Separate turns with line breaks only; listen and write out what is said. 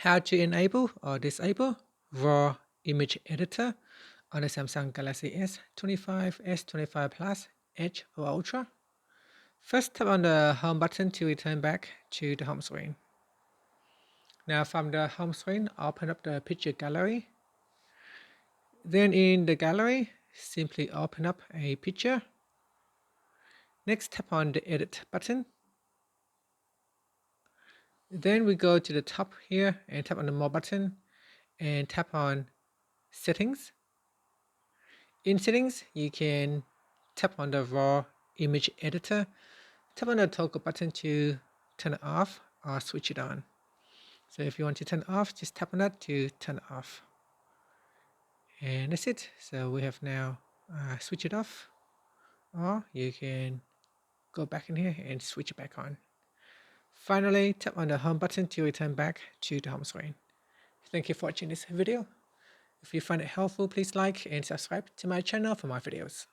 How to enable or disable raw image editor on the Samsung Galaxy S25, S25 Plus, Edge or Ultra. First, tap on the home button to return back to the home screen. Now from the home screen, open up the picture gallery. Then in the gallery, simply open up a picture. Next, tap on the edit button. Then we go to the top here and tap on the more button and tap on settings. In settings, you can tap on the raw image editor. Tap on the toggle button to turn it off or switch it on. So if you want to turn it off, just tap on that to turn it off. And that's it. So we have now switch it off, or you can go back in here and switch it back on. Finally, tap on the home button to return back to the home screen. Thank you for watching this video. If you find it helpful, please like and subscribe to my channel for more videos.